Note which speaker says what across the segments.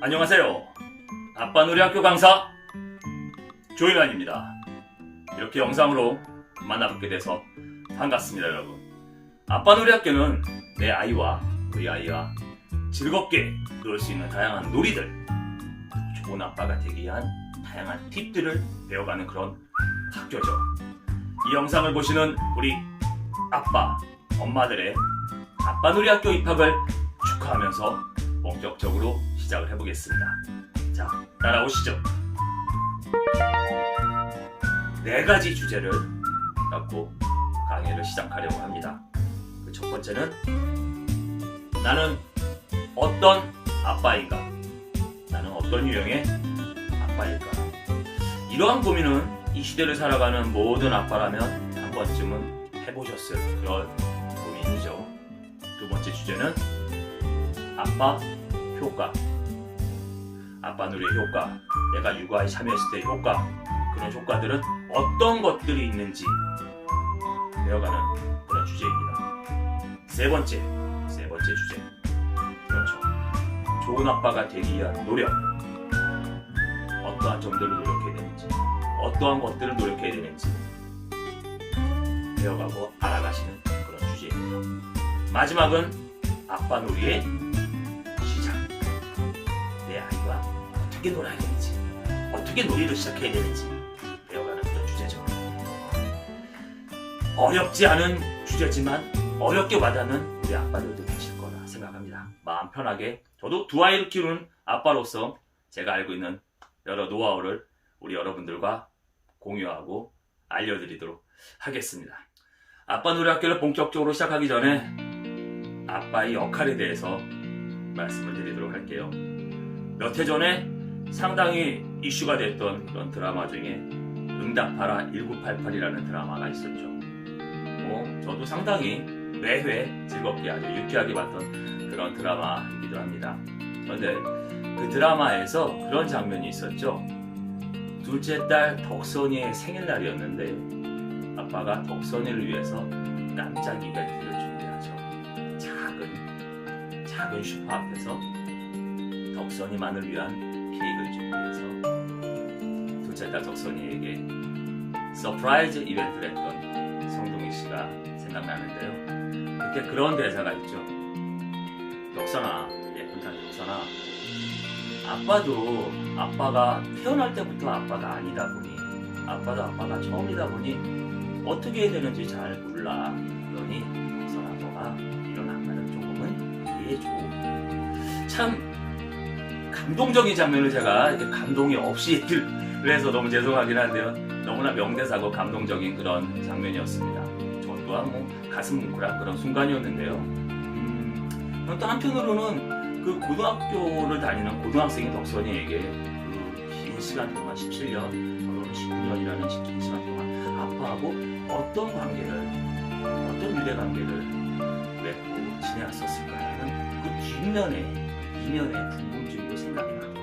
Speaker 1: 안녕하세요. 아빠놀이학교 강사 조인환입니다. 이렇게 영상으로 만나뵙게 돼서 반갑습니다, 여러분. 아빠놀이학교는 내 아이와 우리 아이가 즐겁게 놀 수 있는 다양한 놀이들, 좋은 아빠가 되기 위한 다양한 팁들을 배워가는 그런 학교죠. 이 영상을 보시는 우리 아빠, 엄마들의 아빠놀이학교 입학을 축하하면서 본격적으로 시작을 해보겠습니다. 자, 따라오시죠. 4가지 주제를 갖고 강의를 시작하려고 합니다. 그 첫 번째는 나는 어떤 아빠인가? 나는 어떤 유형의 아빠일까? 이러한 고민은 이 시대를 살아가는 모든 아빠라면 한 번쯤은 해보셨을 그런 고민이죠. 두 번째 주제는 아빠 효과. 아빠놀이의 효과, 내가 육아에 참여했을 때의 효과, 그런 효과들은 어떤 것들이 있는지 배워가는 그런 주제입니다. 세 번째 주제. 그렇죠. 좋은 아빠가 되기 위한 노력. 어떠한 점들을 노력해야 되는지, 어떠한 것들을 노력해야 되는지 배워가고 알아가시는 그런 주제입니다. 마지막은 아빠놀이의 시작. 내 아이와 어떻게 놀아야 되는지, 어떻게 놀이를 시작해야 되는지 배워가는 그런 주제죠. 어렵지 않은 주제지만 어렵게 와닿는 우리 아빠들도 계실 거라 생각합니다. 마음 편하게, 저도 두 아이를 키우는 아빠로서 제가 알고 있는 여러 노하우를 우리 여러분들과 공유하고 알려드리도록 하겠습니다. 아빠놀이학교를 본격적으로 시작하기 전에 아빠의 역할에 대해서 말씀을 드리도록 할게요. 몇 해 전에 상당히 이슈가 됐던 그런 드라마 중에 응답하라 1988이라는 드라마가 있었죠. 저도 상당히 매회 즐겁게 아주 유쾌하게 봤던 그런 드라마이기도 합니다. 그런데 그 드라마에서 그런 장면이 있었죠. 둘째 딸 덕선이의 생일날이었는데 아빠가 덕선이를 위해서 깜짝 이벤트를 준비하죠. 작은 슈퍼 앞에서 덕선이만을 위한 케이크를 준비해서 둘째 딸 덕선이에게 서프라이즈 이벤트를 했던 성동희 씨가 생각나는데요. 그때 그런 대사가 있죠. 덕선아, 예쁜 딸 덕선아, 아빠가 태어날 때부터 아빠가 아니다 보니, 아빠도 아빠가 처음이다 보니 어떻게 해야 되는지 잘 몰라. 그러니 덕선아, 너가 이런 아빠는 조금은 이해해줘. 참 감동적인 장면을 제가 이렇게 감동이 없이 얘기를 해서 너무 죄송하긴 한데요. 너무나 명대사고 감동적인 그런 장면이었습니다. 저 또한 가슴 뭉클한 그런 순간이었는데요. 또 한편으로는 그 고등학교를 다니는 고등학생인 덕선이에게 그 긴 시간 동안 17년, 19년이라는 긴 시간 동안 아빠하고 어떤 어떤 유대관계를 맺고 지내왔었을까라는 그 뒷면에, 이면의 궁금증도 생각이 나더라고요.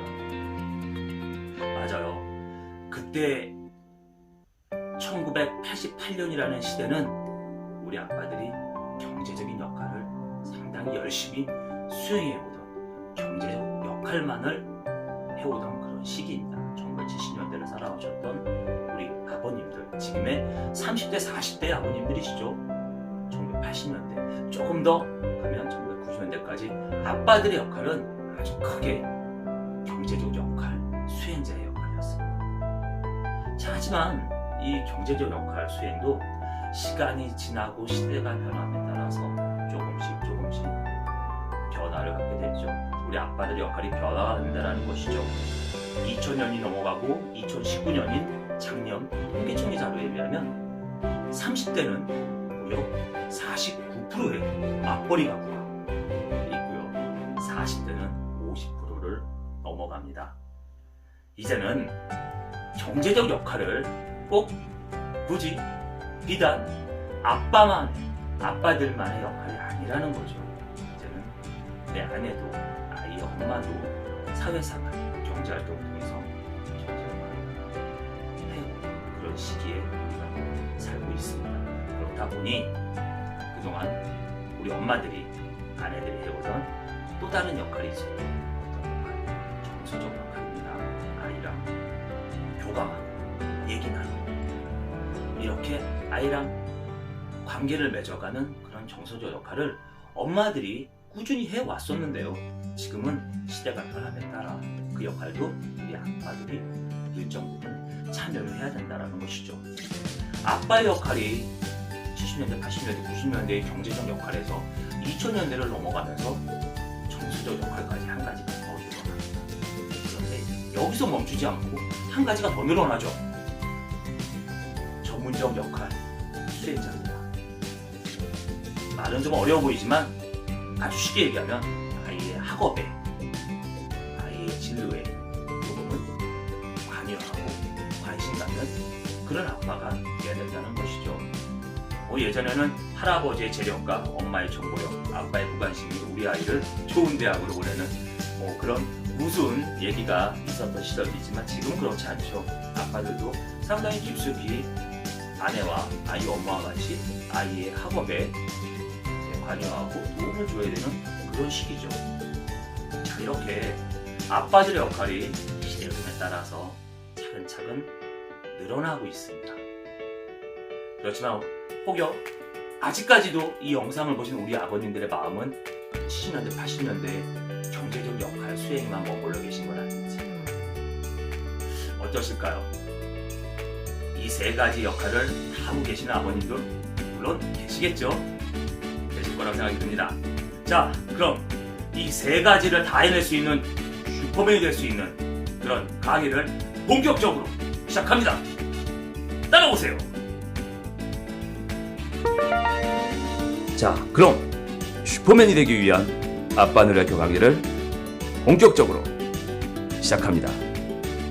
Speaker 1: 맞아요. 그때 1988년이라는 시대는 우리 아빠들이 경제적인 역할을 상당히 열심히 수행해오던, 경제적 역할만을 해오던 그런 시기입니다. 1970년대를 살아오셨던 우리 아버님들, 지금의 30대, 40대 아버님들이시죠. 1980년대, 조금 더 가면 1990년대까지 아빠들의 역할은 아주 크게 경제적 역할, 수행자의 역할이었습니다. 자, 하지만 이 경제적 역할 수행도 시간이 지나고 시대가 변함에 따라서 조금씩 변화를 갖게 됐죠. 우리 아빠들의 역할이 변화가 된다는 것이죠. 2000년이 넘어가고 2019년인 작년 통계청의 자료에 비하면 30대는 무려 49%의 맞벌이 가구가 있고요. 40대는 50%를 넘어갑니다. 이제는 경제적 역할을 꼭 굳이 비단 아빠들만의 역할이 아니라는 거죠. 이제는 내 아내도, 아이의 엄마도 사회생활, 경제활동을 통해서 경제활동을 해오고 그런 시기에 우리가 살고 있습니다. 그렇다 보니 그동안 우리 엄마들이, 아내들이 해오던 또 다른 역할이지. 어떤 역할? 정서적 역할입니다. 아이랑 교감하고 얘기 나누고 이렇게 아이랑 관계를 맺어가는 그런 정서적 역할을 엄마들이 꾸준히 해왔었는데요. 지금은 시대가 변함에 따라 그 역할도 우리 아빠들이 일정 부분 참여를 해야 된다는 것이죠. 아빠의 역할이 70년대, 80년대, 90년대의 경제적 역할에서 2000년대를 넘어가면서 정서적 역할까지 한 가지가 더 늘어납니다. 그런데 여기서 멈추지 않고 한 가지가 더 늘어나죠. 전문적 역할 수행자입니다. 말은 좀 어려워 보이지만 아주 쉽게 얘기하면 아이의 학업에, 아이의 진로에 조금은 관여하고 관심 갖는 그런 아빠가 돼야 된다는 것이죠. 예전에는 할아버지의 재력과 엄마의 정보력, 아빠의 무관심이 우리 아이를 좋은 대학으로 보내는 그런 우스운 얘기가 있었던 시절도 있지만 지금 그렇지 않죠. 아빠들도 상당히 깊숙이 아내와 아이 엄마와 같이 아이의 학업에 관여하고 도움을 줘야 되는 그런 시기죠. 자, 이렇게 아빠들의 역할이 시대 흐름에 따라서 차근차근 늘어나고 있습니다. 그렇지만 혹여 아직까지도 이 영상을 보신 우리 아버님들의 마음은 70년대, 80년대 경제적 역할 수행만 머물러 계신 건 아닌지 어떠실까요? 이 세 가지 역할을 다 하고 계시는 아버님도 물론 계시겠죠? 계실 거라고 생각이 듭니다. 자, 그럼 이 세 가지를 다 해낼 수 있는 슈퍼맨이 될 수 있는 그런 강의를 본격적으로 시작합니다. 따라오세요. 자, 그럼 슈퍼맨이 되기 위한 아빠 누리학교 강의를 본격적으로 시작합니다.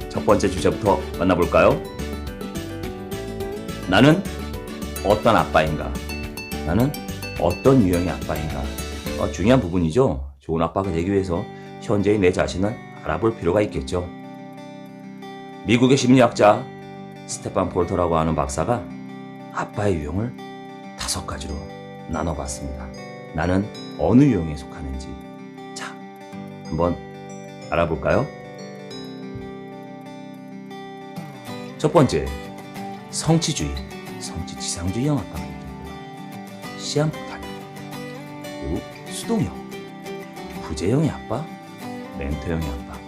Speaker 1: 첫 번째 주제부터 만나볼까요? 나는 어떤 아빠인가? 나는 어떤 유형의 아빠인가? 중요한 부분이죠. 좋은 아빠가 되기 위해서 현재의 내 자신을 알아볼 필요가 있겠죠. 미국의 심리학자 스테판 폴터라고 하는 박사가 아빠의 유형을 5가지로 나눠봤습니다. 나는 어느 유형에 속하는지. 자, 한번 알아볼까요? 첫 번째, 성취주의, 성취지상주의형 아빠가 있고요. 시한폭탄형, 그리고 수동형, 부재형의 아빠, 멘토형의 아빠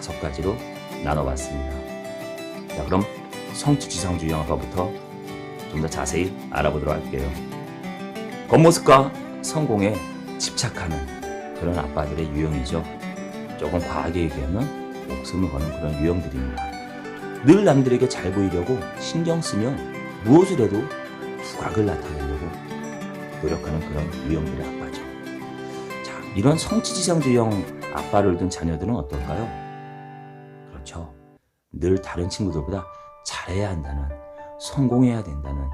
Speaker 1: 5가지로 나눠봤습니다. 자, 그럼 성취지상주의형 아빠부터 좀 더 자세히 알아보도록 할게요. 겉모습과 성공에 집착하는 그런 아빠들의 유형이죠. 조금 과하게 얘기하면 목숨을 거는 그런 유형들입니다. 늘 남들에게 잘 보이려고 신경 쓰며 무엇을 해도 부각을 나타내려고 노력하는 그런 유형들의 아빠죠. 자, 이런 성취지상주의형 아빠를 둔 자녀들은 어떨까요? 그렇죠. 늘 다른 친구들보다 잘해야 한다는, 성공해야 된다는,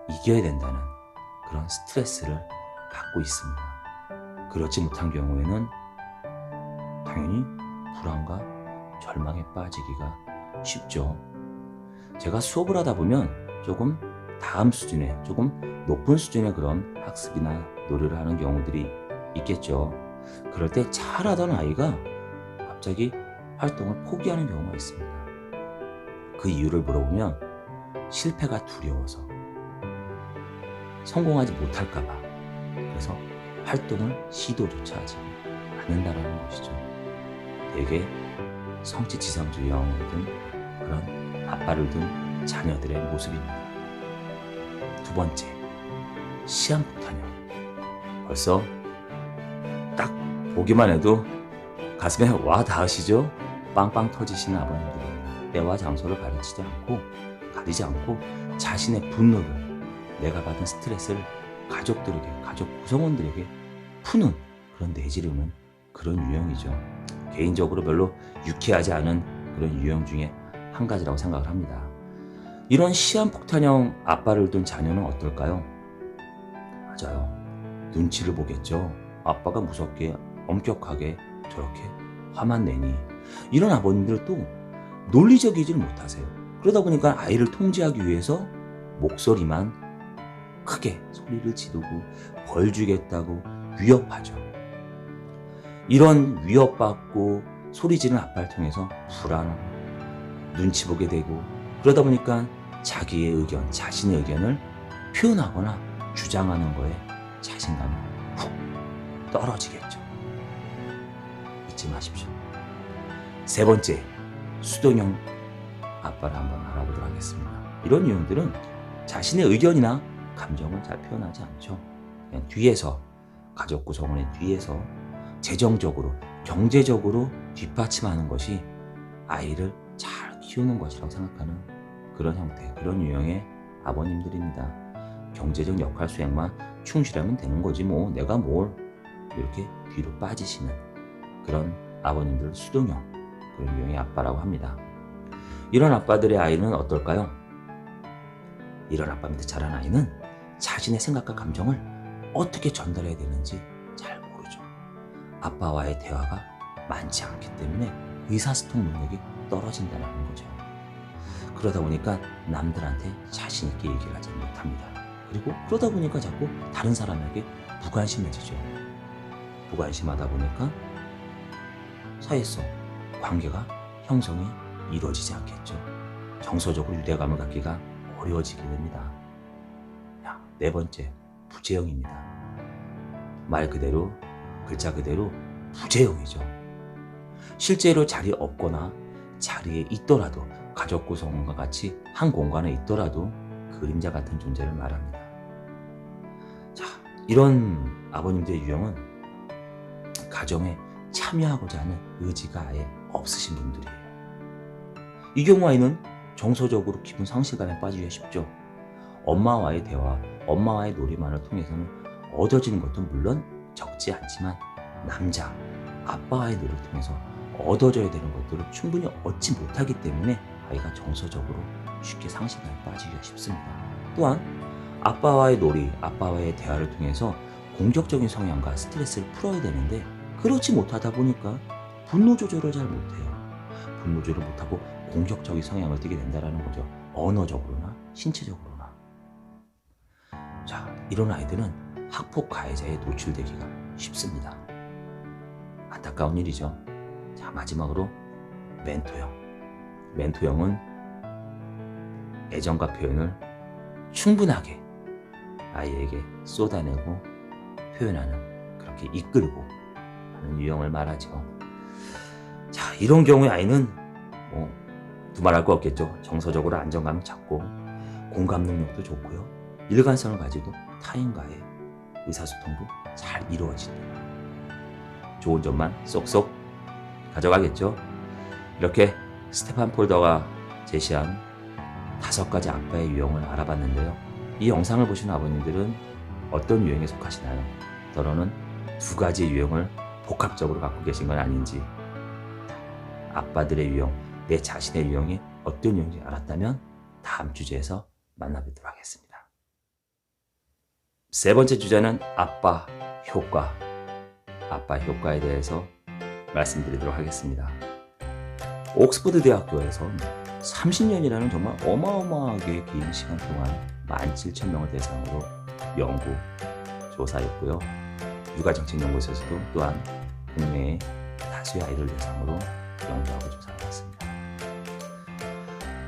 Speaker 1: 이겨야 된다는 그런 스트레스를 받고 있습니다. 그렇지 못한 경우에는 당연히 불안과 절망에 빠지기가 쉽죠. 제가 수업을 하다 보면 조금 다음 수준의, 조금 높은 수준의 그런 학습이나 노력을 하는 경우들이 있겠죠. 그럴 때 잘하던 아이가 갑자기 활동을 포기하는 경우가 있습니다. 그 이유를 물어보면 실패가 두려워서, 성공하지 못할까봐, 그래서 활동을 시도조차 하지 않는다라는 것이죠. 대개 성취지상주의형을 둔 그런 아빠를 둔 자녀들의 모습입니다. 두 번째, 시한폭탄형. 벌써 딱 보기만 해도 가슴에 와 닿으시죠? 빵빵 터지시는 아버님들입니다. 때와 장소를 가리지 않고 자신의 분노를, 내가 받은 스트레스를 가족들에게, 가족 구성원들에게 푸는 그런 내지르는 그런 유형이죠. 개인적으로 별로 유쾌하지 않은 그런 유형 중에 한 가지라고 생각을 합니다. 이런 시한폭탄형 아빠를 둔 자녀는 어떨까요? 맞아요. 눈치를 보겠죠. 아빠가 무섭게, 엄격하게 저렇게 화만 내니. 이런 아버님들도 논리적이질 못하세요. 그러다 보니까 아이를 통제하기 위해서 목소리만 크게 소리를 지르고 벌 주겠다고 위협하죠. 이런 위협받고
Speaker 2: 소리 지르는 아빠를 통해서 불안하고 눈치 보게 되고, 그러다 보니까 자기의 의견, 자신의 의견을 표현하거나 주장하는 거에 자신감이 훅 떨어지겠죠. 잊지 마십시오. 세 번째, 수동형 아빠를 한번 알아보도록 하겠습니다. 이런 유형들은 자신의 의견이나 감정을 잘 표현하지 않죠. 그냥 뒤에서, 가족 구성원의 뒤에서 재정적으로, 경제적으로 뒷받침하는 것이 아이를 잘 키우는 것이라고 생각하는 그런 형태, 그런 유형의 아버님들입니다. 경제적 역할 수행만 충실하면 되는 거지 뭐 내가 뭘, 이렇게 뒤로 빠지시는 그런 아버님들, 수동형, 그런 유형의 아빠라고 합니다. 이런 아빠들의 아이는 어떨까요? 이런 아빠 밑에 자란 아이는 자신의 생각과 감정을 어떻게 전달해야 되는지 잘 모르죠. 아빠와의 대화가 많지 않기 때문에 의사소통 능력이 떨어진다는 거죠. 그러다 보니까 남들한테 자신 있게 얘기를 하지 못합니다. 그리고 그러다 보니까 자꾸 다른 사람에게 무관심해지죠. 무관심하다 보니까 사회성, 관계가 형성이 이루어지지 않겠죠. 정서적으로 유대감을 갖기가 어려워지게 됩니다. 네 번째, 부재형입니다. 말 그대로, 글자 그대로 부재형이죠. 실제로 자리에 없거나 자리에 있더라도, 가족 구성원과 같이 한 공간에 있더라도 그림자 같은 존재를 말합니다. 자, 이런 아버님들의 유형은 가정에 참여하고자 하는 의지가 아예 없으신 분들이에요. 이 경우 아이는 정서적으로 기분 상실감에 빠지기가 쉽죠. 엄마와의 대화, 엄마와의 놀이만을 통해서는 얻어지는 것도 물론 적지 않지만 남자, 아빠와의 놀이를 통해서 얻어져야 되는 것들을 충분히 얻지 못하기 때문에 아이가 정서적으로 쉽게 상실감에 빠지기가 쉽습니다. 또한 아빠와의 놀이, 아빠와의 대화를 통해서 공격적인 성향과 스트레스를 풀어야 되는데 그렇지 못하다 보니까 분노 조절을 잘 못해요. 분노 조절을 못하고 공격적인 성향을 띠게 된다는 거죠. 언어적으로나 신체적으로나. 자, 이런 아이들은 학폭 가해자에 노출되기가 쉽습니다. 안타까운 일이죠. 자, 마지막으로 멘토형. 멘토형은 애정과 표현을 충분하게 아이에게 쏟아내고 표현하는, 그렇게 이끌고 하는 유형을 말하죠. 자, 이런 경우에 아이는 두말할 거 없겠죠. 정서적으로 안정감을 찾고 공감 능력도 좋고요. 일관성을 가지고 타인과의 의사소통도 잘 이루어집니다. 좋은 점만 쏙쏙 가져가겠죠. 이렇게 스테판 폴더가 제시한 5가지 아빠의 유형을 알아봤는데요. 이 영상을 보시는 아버님들은 어떤 유형에 속하시나요? 더러는 2가지의 유형을 복합적으로 갖고 계신 건 아닌지, 아빠들의 유형, 내 자신의 유형이 어떤 유형인지 알았다면 다음 주제에서 만나뵙도록 하겠습니다. 세 번째 주제는 아빠 효과. 아빠 효과에 대해서 말씀드리도록 하겠습니다. 옥스퍼드 대학교에서 30년이라는 정말 어마어마하게 긴 시간 동안 17,000명을 대상으로 연구, 조사했고요. 육아정책연구소에서도 또한 국내의 다수의 아이를 대상으로 연구하고 조사해왔습니다.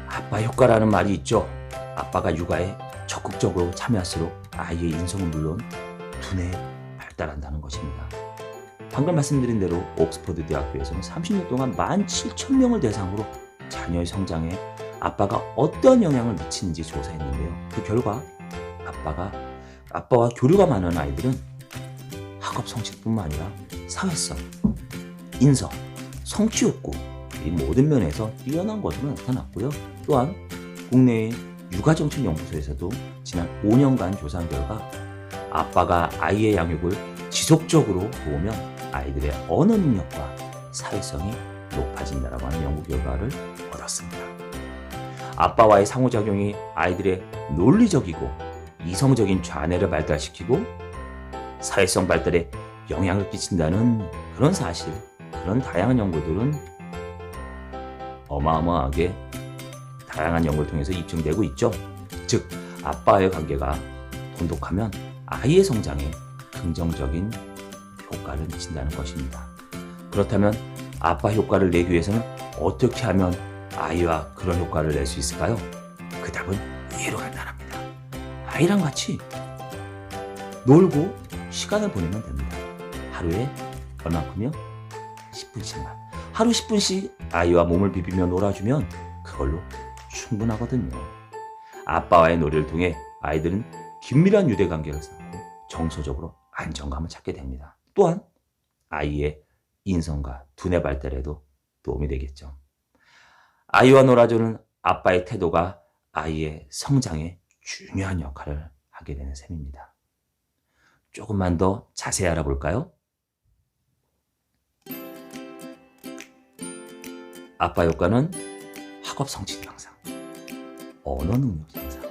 Speaker 2: 아빠 효과라는 말이 있죠. 아빠가 육아에 적극적으로 참여할수록 아이의 인성은 물론 두뇌 발달한다는 것입니다. 방금 말씀드린 대로 옥스퍼드 대학교에서는 30년 동안 17,000명을 대상으로 자녀의 성장에 아빠가 어떤 영향을 미치는지 조사했는데요. 그 결과 아빠와 교류가 많은 아이들은 학업 성취뿐만 아니라 사회성, 인성, 성취 욕구, 이 모든 면에서 뛰어난 것으로 나타났고요. 또한 국내의 육아정책연구소에서도 지난 5년간 조사한 결과 아빠가 아이의 양육을 지속적으로 도우면 아이들의 언어 능력과 사회성이 높아진다라고 하는 연구 결과를 얻었습니다. 아빠와의 상호작용이 아이들의 논리적이고 이성적인 좌뇌를 발달시키고 사회성 발달에 영향을 끼친다는 그런 사실, 그런 다양한 연구들은 어마어마하게 다양한 연구를 통해서 입증되고 있죠. 즉, 아빠와의 관계가 돈독하면 아이의 성장에 긍정적인 효과를 미친다는 것입니다. 그렇다면 아빠 효과를 내기 위해서는 어떻게 하면 아이와 그런 효과를 낼 수 있을까요? 그 답은 의외로 간단합니다. 아이랑 같이 놀고 시간을 보내면 됩니다. 하루에 얼마큼요? 10분씩만. 하루 10분씩 아이와 몸을 비비며 놀아주면 그걸로 충분하거든요. 아빠와의 놀이를 통해 아이들은 긴밀한 유대관계를 쌓고 정서적으로 안정감을 찾게 됩니다. 또한 아이의 인성과 두뇌 발달에도 도움이 되겠죠. 아이와 놀아주는 아빠의 태도가 아이의 성장에 중요한 역할을 하게 되는 셈입니다. 조금만 더 자세히 알아볼까요? 아빠 효과는 학업 성취 향상, 언어 능력 향상,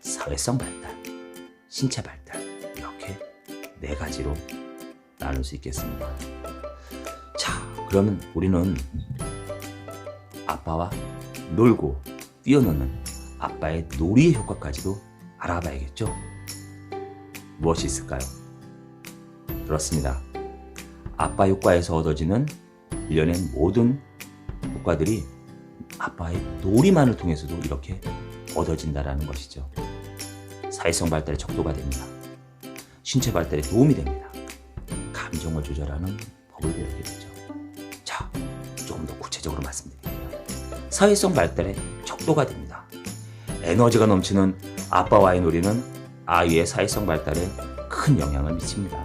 Speaker 2: 사회성 발달, 신체 발달, 이렇게 4가지로 나눌 수 있겠습니다. 자, 그러면 우리는 아빠와 놀고 뛰어노는 아빠의 놀이의 효과까지도 알아봐야겠죠? 무엇이 있을까요? 그렇습니다. 아빠 효과에서 얻어지는 일련의 모든 효과들이 아빠의 놀이만을 통해서도 이렇게 얻어진다는 것이죠. 사회성 발달에 척도가 됩니다. 신체 발달에 도움이 됩니다. 감정을 조절하는 법을 배우게 되죠. 자, 조금 더 구체적으로 말씀드릴게요. 사회성 발달에 척도가 됩니다. 에너지가 넘치는 아빠와의 놀이는 아이의 사회성 발달에 큰 영향을 미칩니다.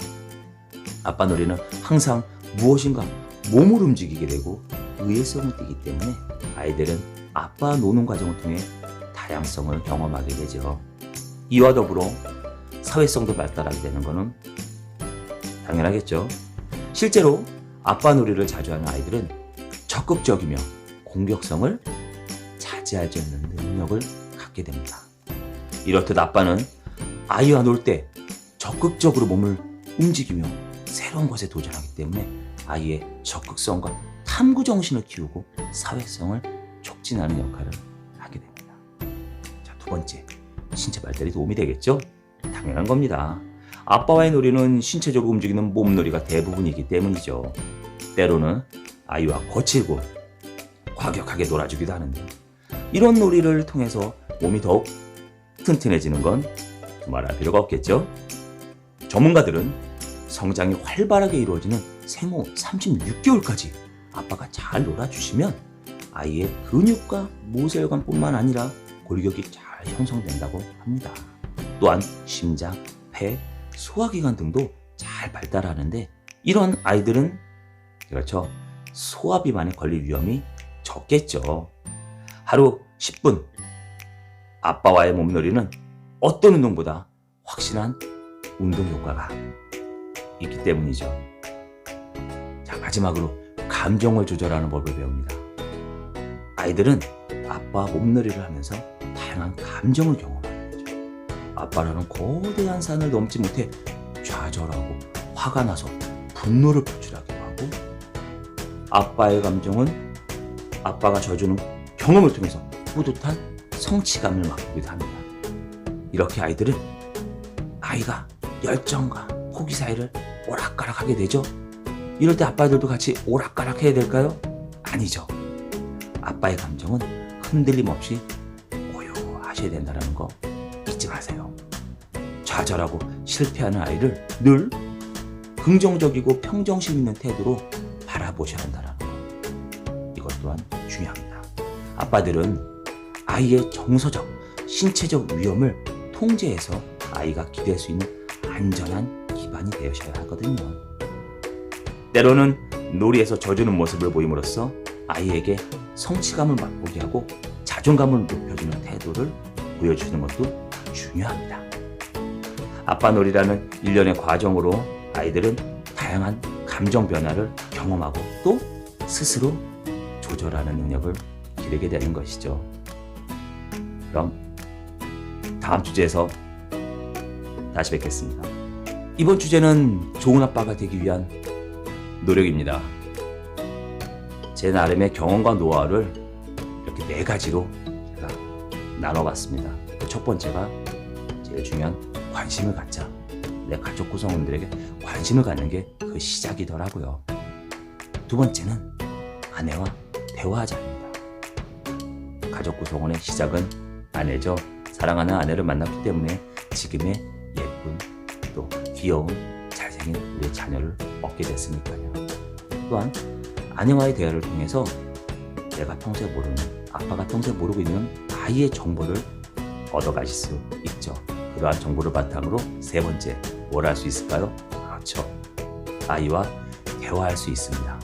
Speaker 2: 아빠 놀이는 항상 무엇인가 몸을 움직이게 되고 의외성을 띠기 때문에 아이들은 아빠와 노는 과정을 통해 다양성을 경험하게 되죠. 이와 더불어 사회성도 발달하게 되는 것은 당연하겠죠. 실제로 아빠 놀이를 자주 하는 아이들은 적극적이며 공격성을 자제하지 않는 능력을 갖게 됩니다. 이렇듯 아빠는 아이와 놀 때 적극적으로 몸을 움직이며 새로운 것에 도전하기 때문에 아이의 적극성과 탐구 정신을 키우고 사회성을 촉진하는 역할을 하게 됩니다. 자, 2번째, 신체 발달에 도움이 되겠죠? 당연한 겁니다. 아빠와의 놀이는 신체적으로 움직이는 몸놀이가 대부분이기 때문이죠. 때로는 아이와 거칠고 과격하게 놀아주기도 하는데 이런 놀이를 통해서 몸이 더욱 튼튼해지는 건 두말할 필요가 없겠죠? 전문가들은 성장이 활발하게 이루어지는 생후 36개월까지 아빠가 잘 놀아주시면 아이의 근육과 모세혈관뿐만 아니라 골격이 잘 형성된다고 합니다. 또한 심장, 폐, 소화기관 등도 잘 발달하는데 이런 아이들은 그렇죠, 소화비만에 걸릴 위험이 적겠죠. 하루 10분 아빠와의 몸놀이는 어떤 운동보다 확실한 운동 효과가 있기 때문이죠. 자, 마지막으로 감정을 조절하는 법을 배웁니다. 아이들은 아빠와 몸놀이를 하면서 다양한 감정을 경험하게 되죠. 아빠라는 거대한 산을 넘지 못해 좌절하고 화가 나서 분노를 표출하기도 하고 아빠의 감정은 아빠가 져주는 경험을 통해서 뿌듯한 성취감을 맛보기도 합니다. 이렇게 아이들은 아이가 열정과 포기 사이를 오락가락하게 되죠. 이럴 때 아빠들도 같이 오락가락 해야 될까요? 아니죠. 아빠의 감정은 흔들림 없이 고요하셔야 된다는 거 잊지 마세요. 좌절하고 실패하는 아이를 늘 긍정적이고 평정심 있는 태도로 바라보셔야 한다는 거. 이것 또한 중요합니다. 아빠들은 아이의 정서적, 신체적 위험을 통제해서 아이가 기댈 수 있는 안전한 기반이 되셔야 하거든요. 때로는 놀이에서 져주는 모습을 보임으로써 아이에게 성취감을 맛보게 하고 자존감을 높여주는 태도를 보여주는 것도 중요합니다. 아빠 놀이라는 일련의 과정으로 아이들은 다양한 감정 변화를 경험하고 또 스스로 조절하는 능력을 기르게 되는 것이죠. 그럼 다음 주제에서 다시 뵙겠습니다. 이번 주제는 좋은 아빠가 되기 위한 노력입니다. 제 나름의 경험과 노하우를 이렇게 4가지로 제가 나눠봤습니다. 첫 번째가 제일 중요한 관심을 갖자. 내 가족 구성원들에게 관심을 갖는 게 그 시작이더라고요. 2번째는 아내와 대화하자입니다. 가족 구성원의 시작은 아내죠. 사랑하는 아내를 만났기 때문에 지금의 예쁜 또 귀여운 잘생긴 우리의 자녀를 얻게 됐으니까요. 또한 아내와의 대화를 통해서 내가 평소에 모르는, 아빠가 평소에 모르고 있는 아이의 정보를 얻어가실 수 있죠. 그러한 정보를 바탕으로 세 번째, 뭘 할 수 있을까요? 그렇죠. 아이와 대화할 수 있습니다.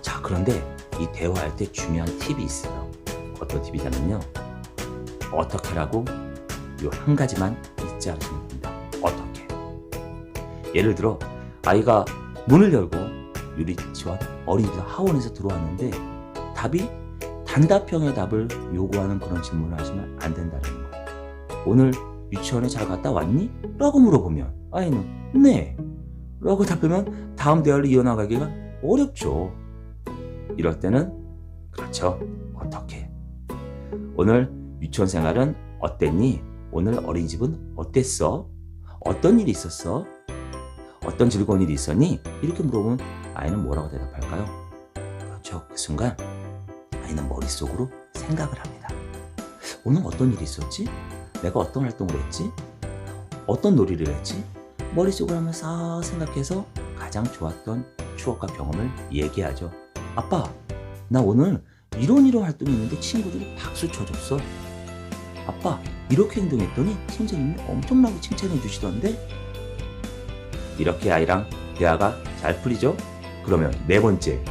Speaker 2: 자, 그런데 이 대화할 때 중요한 팁이 있어요. 어떤 팁이냐면요. 어떻게라고 요 한 가지만 잊지 않으시면 됩니다. 어떻게. 예를 들어 아이가 문을 열고 유리치와 어린이집 하원에서 들어왔는데 답이 단답형의 답을 요구하는 그런 질문을 하시면 안 된다는 거예요. 오늘 유치원에 잘 갔다 왔니? 라고 물어보면 아이는 네 라고 답하면 다음 대화를 이어나가기가 어렵죠. 이럴 때는 그렇죠. 어떻게. 오늘 유치원 생활은 어땠니? 오늘 어린이집은 어땠어? 어떤 일이 있었어? 어떤 즐거운 일이 있었니? 이렇게 물어보면 아이는 뭐라고 대답할까요? 그렇죠. 그 순간 아이는 머릿속으로 생각을 합니다. 오늘 어떤 일이 있었지? 내가 어떤 활동을 했지? 어떤 놀이를 했지? 머릿속으로 하면 싹 생각해서 가장 좋았던 추억과 경험을 얘기하죠. 아빠, 나 오늘 이런 활동이 있는데 친구들이 박수 쳐줬어. 아빠, 이렇게 행동했더니 선생님이 엄청나게 칭찬해 주시던데? 이렇게 아이랑 대화가 잘 풀리죠? 그러면 네 번째,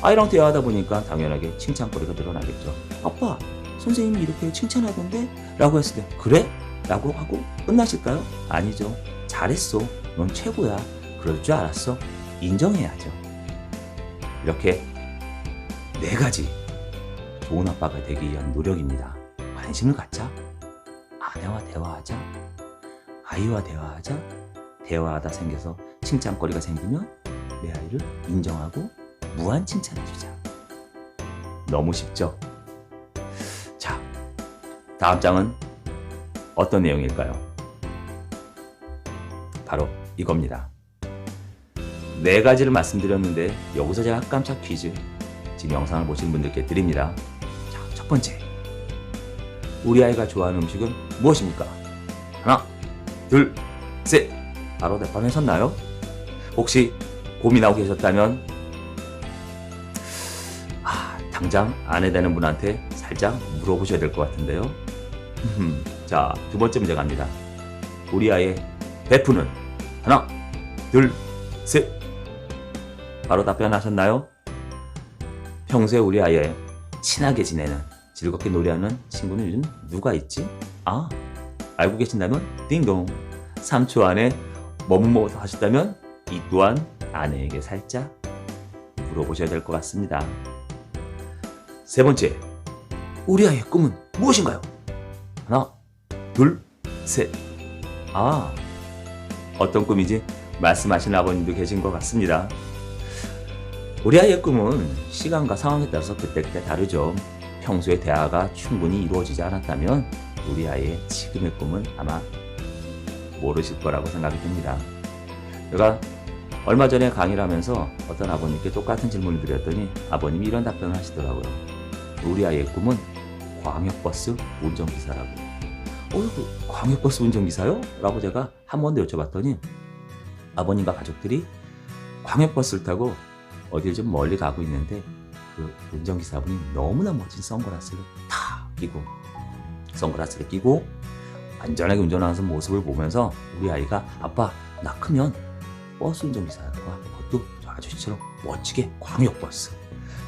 Speaker 2: 아이랑 대화하다 보니까 당연하게 칭찬거리가 늘어나겠죠. 아빠, 선생님이 이렇게 칭찬하던데? 라고 했을 때 그래? 라고 하고 끝나실까요? 아니죠. 잘했어. 넌 최고야. 그럴 줄 알았어. 인정해야죠. 이렇게 네 가지 좋은 아빠가 되기 위한 노력입니다. 관심을 갖자. 아내와 대화하자. 아이와 대화하자. 대화하다 생겨서 칭찬거리가 생기면 내 아이를 인정하고 무한 칭찬해주자. 너무 쉽죠? 자, 다음 장은 어떤 내용일까요? 바로 이겁니다. 네 가지를 말씀드렸는데 여기서 제가 깜짝 퀴즈 지금 영상을 보시는 분들께 드립니다. 자, 첫 번째, 우리 아이가 좋아하는 음식은 무엇입니까? 하나, 둘, 셋. 바로 대답하셨나요? 혹시 고민하고 계셨다면 당장 아내 되는 분한테 살짝 물어보셔야 될 것 같은데요. 자, 두 번째 문제 갑니다. 우리 아이의 베프는? 하나, 둘, 셋. 바로 답변하셨나요? 평소에 우리 아이의 친하게 지내는, 즐겁게 놀이하는 친구는 요즘 누가 있지? 알고 계신다면 띵동. 3초 안에 뭐뭐 하셨다면 이 또한 아내에게 살짝 물어보셔야 될 것 같습니다. 세 번째, 우리 아이의 꿈은 무엇인가요? 하나, 둘, 셋. 어떤 꿈인지 말씀하시는 아버님도 계신 것 같습니다. 우리 아이의 꿈은 시간과 상황에 따라서 그때그때 다르죠. 평소에 대화가 충분히 이루어지지 않았다면 우리 아이의 지금의 꿈은 아마 모르실 거라고 생각이 듭니다. 제가 얼마 전에 강의를 하면서 어떤 아버님께 똑같은 질문을 드렸더니 아버님이 이런 답변을 하시더라고요. 우리 아이의 꿈은 광역버스 운전기사라고. 광역버스 운전기사요? 라고 제가 한 번 더 여쭤봤더니 아버님과 가족들이 광역버스를 타고 어딜 좀 멀리 가고 있는데 그 운전기사분이 너무나 멋진 선글라스를 끼고 안전하게 운전하는 모습을 보면서 우리 아이가 아빠, 나 크면 버스 운전기사일 거야. 그것도 저 아저씨처럼 멋지게 광역버스.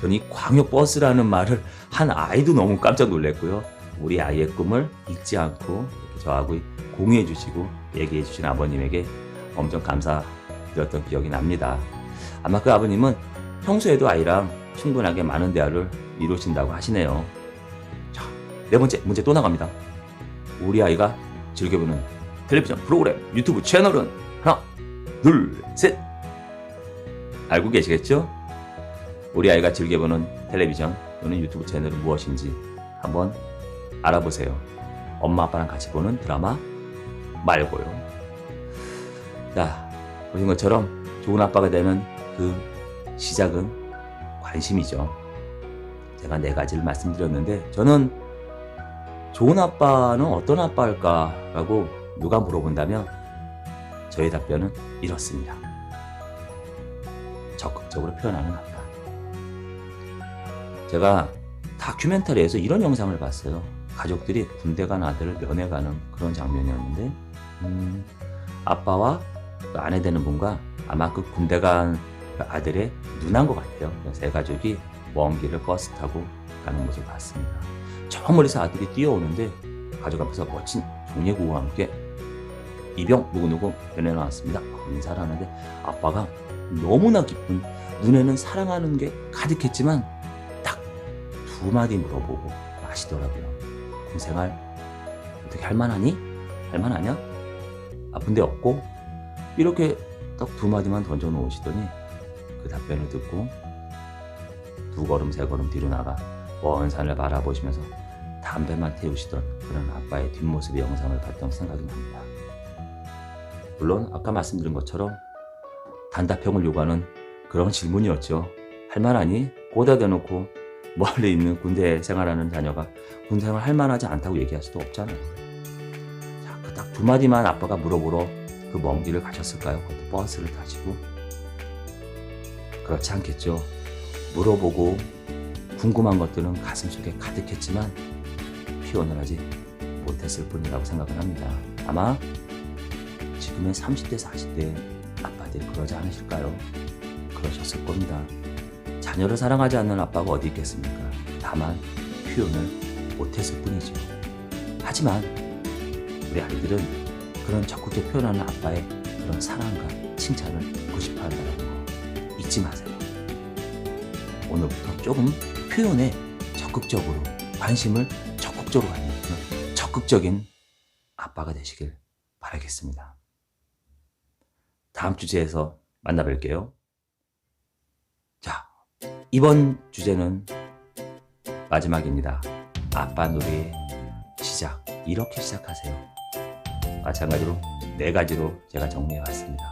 Speaker 2: 저는 이 광역버스라는 말을 한 아이도 너무 깜짝 놀랐고요. 우리 아이의 꿈을 잊지 않고 저하고 공유해 주시고 얘기해 주신 아버님에게 엄청 감사드렸던 기억이 납니다. 아마 그 아버님은 평소에도 아이랑 충분하게 많은 대화를 이루신다고 하시네요. 자, 네 번째 문제 또 나갑니다. 우리 아이가 즐겨보는 텔레비전 프로그램, 유튜브 채널은 하나, 둘, 셋. 알고 계시겠죠? 우리 아이가 즐겨보는 텔레비전 또는 유튜브 채널은 무엇인지 한번 알아보세요. 엄마 아빠랑 같이 보는 드라마 말고요. 자, 보신 것처럼 좋은 아빠가 되는 그 시작은 관심이죠. 제가 4가지를 말씀드렸는데 저는 좋은 아빠는 어떤 아빠일까? 라고 누가 물어본다면 저의 답변은 이렇습니다. 적극적으로 표현하는 아빠. 제가 다큐멘터리에서 이런 영상을 봤어요. 가족들이 군대 간 아들을 면회 가는 그런 장면이었는데 아빠와 그 아내 되는 분과 아마 그 군대 간 그 아들의 누나인 것 같아요. 세 가족이 먼 길을 버스 타고 가는 모습을 봤습니다. 저 멀리서 아들이 뛰어오는데 가족 앞에서 멋진 종례구호와 함께 이병 누구누구 면회 나왔습니다. 인사를 하는데 아빠가 너무나 기쁜, 눈에는 사랑하는 게 가득했지만 딱 2마디 물어보고 하시더라고요. 군생활 어떻게 할만하니? 할만하냐? 아픈 데 없고? 이렇게 딱 2마디만 던져 놓으시더니 그 답변을 듣고 2걸음 3걸음 뒤로 나가 먼 산을 바라보시면서 담배만 태우시던 그런 아빠의 뒷모습의 영상을 봤던 생각이 납니다. 물론 아까 말씀드린 것처럼 단답형을 요구하는 그런 질문이었죠. 할만하니? 꽂아 대놓고 멀리 있는 군대 생활하는 자녀가 군대 생활 할만하지 않다고 얘기할 수도 없잖아요. 자, 그 딱 2마디만 아빠가 물어보러 그 먼 길을 가셨을까요? 그것도 버스를 타시고. 그렇지 않겠죠. 물어보고 궁금한 것들은 가슴속에 가득했지만 표현을 하지 못했을 뿐이라고 생각을 합니다. 아마 지금의 30대, 40대 아빠들이 그러지 않으실까요? 그러셨을 겁니다. 자녀를 사랑하지 않는 아빠가 어디 있겠습니까? 다만 표현을 못했을 뿐이죠. 하지만 우리 아이들은 그런 적극적 표현하는 아빠의 그런 사랑과 칭찬을 듣고 싶어 한다는 거 잊지 마세요. 오늘부터 조금 표현에 적극적으로 관심을 적극적으로 갖는 그런 적극적인 아빠가 되시길 바라겠습니다. 다음 주제에서 만나뵐게요. 자, 이번 주제는 마지막입니다. 아빠 놀이의 시작. 이렇게 시작하세요. 마찬가지로 4가지로 제가 정리해왔습니다.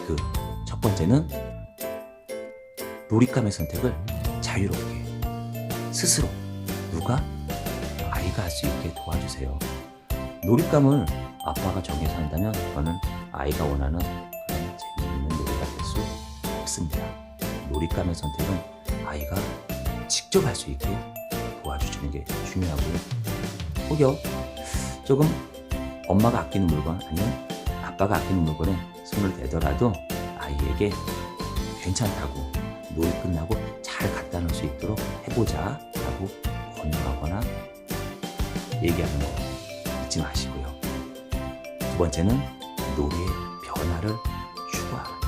Speaker 2: 그 첫 번째는 놀잇감의 선택을 자유롭게 스스로 누가? 아이가 할 수 있게 도와주세요. 놀잇감을 아빠가 정해서 한다면 그거는 아이가 원하는 그런 재미있는 놀이가 될 수 없습니다. 놀잇감의 선택은 아이가 직접 할 수 있게 도와주시는 게 중요하고요. 혹여 조금 엄마가 아끼는 물건 아니면 아빠가 아끼는 물건에 손을 대더라도 아이에게 괜찮다고 놀이 끝나고 잘 갖다 놓을 수 있도록 해보자 라고 권유하거나 얘기하는 거 잊지 마시고요. 2번째는 놀이의 변화를 추구합니다.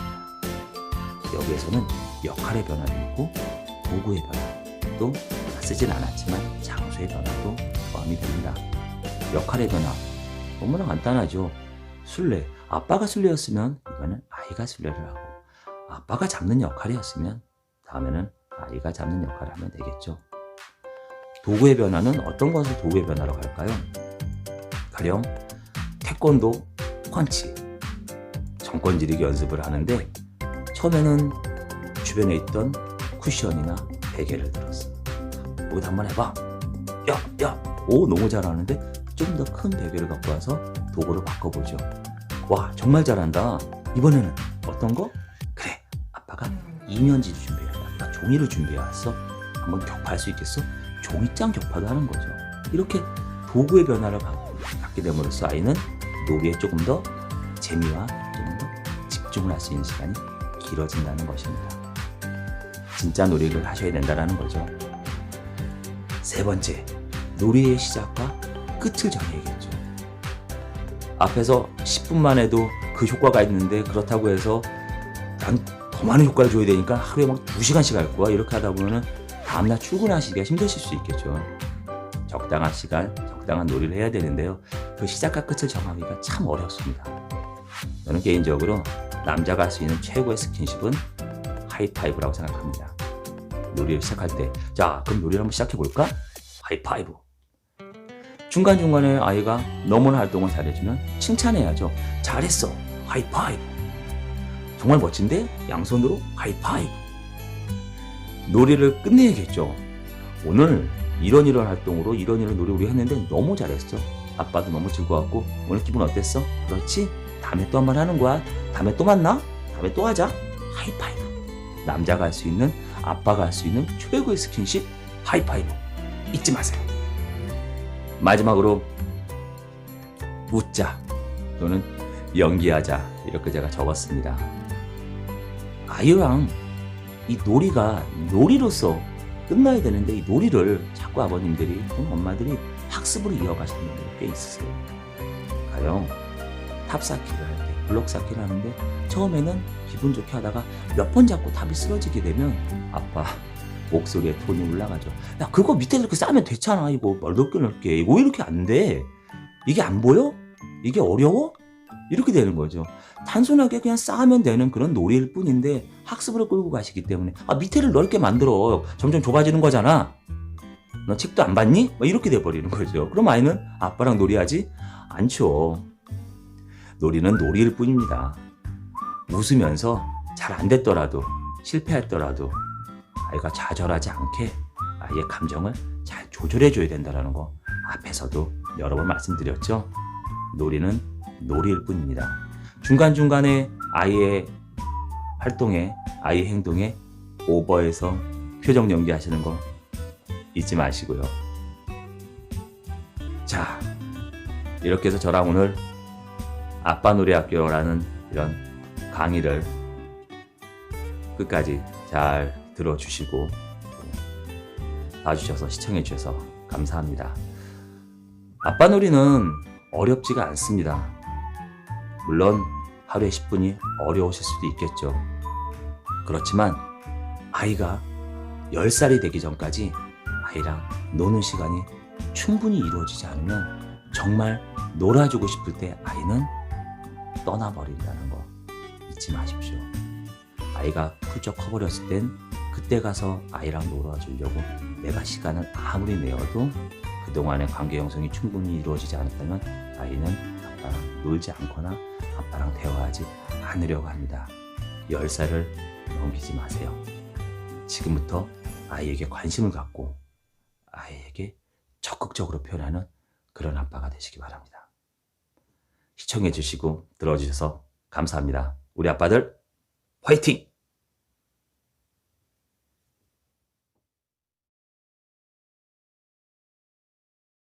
Speaker 2: 여기에서는 역할의 변화도 있고 도구의 변화, 또 쓰진 않았지만 장소의 변화도 포함이 됩니다. 역할의 변화 너무나 간단하죠. 술래, 아빠가 술래였으면 이번엔 아이가 술래를 하고, 아빠가 잡는 역할이었으면 다음에는 아이가 잡는 역할을 하면 되겠죠. 도구의 변화는 어떤 것을 도구의 변화라고 할까요? 가령 태권도 펀치, 정권지르기 연습을 하는데 처음에는 주변에 있던 쿠션이나 베개를 들었어. 여기다 한번 해봐. 야, 오 너무 잘하는데 좀 더 큰 베개를 갖고 와서 도구로 바꿔보죠. 와 정말 잘한다. 이번에는 어떤 거? 그래, 아빠가 이면지를 준비해왔다. 아빠 종이를 준비해왔어. 한번 격파할 수 있겠어? 종이장 격파도 하는 거죠. 이렇게 도구의 변화를 갖게 됨으로써 아이는 놀이에 조금 더 재미와 조금 더 집중을 할 수 있는 시간이 길어진다는 것입니다. 진짜 놀이를 하셔야 된다는 거죠. 3번째, 놀이의 시작과 끝을 정해야겠죠. 앞에서 10분만 해도 그 효과가 있는데 그렇다고 해서 난 더 많은 효과를 줘야 되니까 하루에 막 2시간씩 할 거야. 이렇게 하다 보면은 다음날 출근하시기가 힘드실 수 있겠죠. 적당한 시간, 적당한 놀이를 해야 되는데요. 그 시작과 끝을 정하기가 참 어렵습니다. 저는 개인적으로 남자가 할 수 있는 최고의 스킨십은 하이파이브라고 생각합니다. 놀이를 시작할 때, 자 그럼 놀이를 한번 시작해볼까? 하이파이브. 중간중간에 아이가 너무나 활동을 잘해주면 칭찬해야죠. 잘했어, 하이파이브. 정말 멋진데? 양손으로 하이파이브. 놀이를 끝내야겠죠. 오늘 이런 활동으로 이런 놀이 우리 했는데 너무 잘했어. 아빠도 너무 즐거웠고 오늘 기분 어땠어? 그렇지? 다음에 또 한 번 하는 거야. 다음에 또 만나? 다음에 또 하자. 하이파이브. 남자가 할 수 있는, 아빠가 할 수 있는 최고의 스킨십 하이파이브. 잊지 마세요. 마지막으로 웃자 또는 연기하자 이렇게 제가 적었습니다. 아이랑 이 놀이가 놀이로서 끝나야 되는데 이 놀이를 자꾸 아버님들이 또는 엄마들이 학습으로 이어가시는 분들이 꽤 있으세요. 가령 탑 쌓기를 할 때, 블록 쌓기를 하는데 처음에는 기분 좋게 하다가 몇 번 잡고 탑이 쓰러지게 되면 아빠 목소리에 톤이 올라가죠. 야, 그거 밑에 이렇게 쌓으면 됐잖아. 이거 넓게 이거 왜 이렇게 안 돼? 이게 안 보여? 이게 어려워? 이렇게 되는 거죠. 단순하게 그냥 쌓으면 되는 그런 놀이일 뿐인데 학습으로 끌고 가시기 때문에 밑에를 넓게 만들어. 점점 좁아지는 거잖아. 너 책도 안 봤니? 이렇게 돼버리는 거죠. 그럼 아이는 아빠랑 놀이하지 않죠. 놀이는 놀이일 뿐입니다. 웃으면서 잘 안 됐더라도 실패했더라도 아이가 좌절하지 않게 아이의 감정을 잘 조절해 줘야 된다는 거 앞에서도 여러 번 말씀드렸죠. 놀이는 놀이일 뿐입니다. 중간중간에 아이의 활동에, 아이의 행동에 오버해서 표정 연기하시는 거 잊지 마시고요. 자, 이렇게 해서 저랑 오늘 아빠 놀이 학교라는 이런 강의를 끝까지 잘 들어주시고 봐주셔서 시청해주셔서 감사합니다. 아빠 놀이는 어렵지가 않습니다. 물론 하루에 10분이 어려우실 수도 있겠죠. 그렇지만 아이가 10살이 되기 전까지 아이랑 노는 시간이 충분히 이루어지지 않으면 정말 놀아주고 싶을 때 아이는 떠나버린다는 거 잊지 마십시오. 아이가 훌쩍 커버렸을 땐 그때 가서 아이랑 놀아주려고 내가 시간을 아무리 내어도 그동안의 관계 형성이 충분히 이루어지지 않았다면 아이는 아빠랑 놀지 않거나 아빠랑 대화하지 않으려고 합니다. 10살을 넘기지 마세요. 지금부터 아이에게 관심을 갖고 아이에게 적극적으로 표현하는 그런 아빠가 되시기 바랍니다. 시청해 주시고 들어주셔서 감사합니다. 우리 아빠들 화이팅!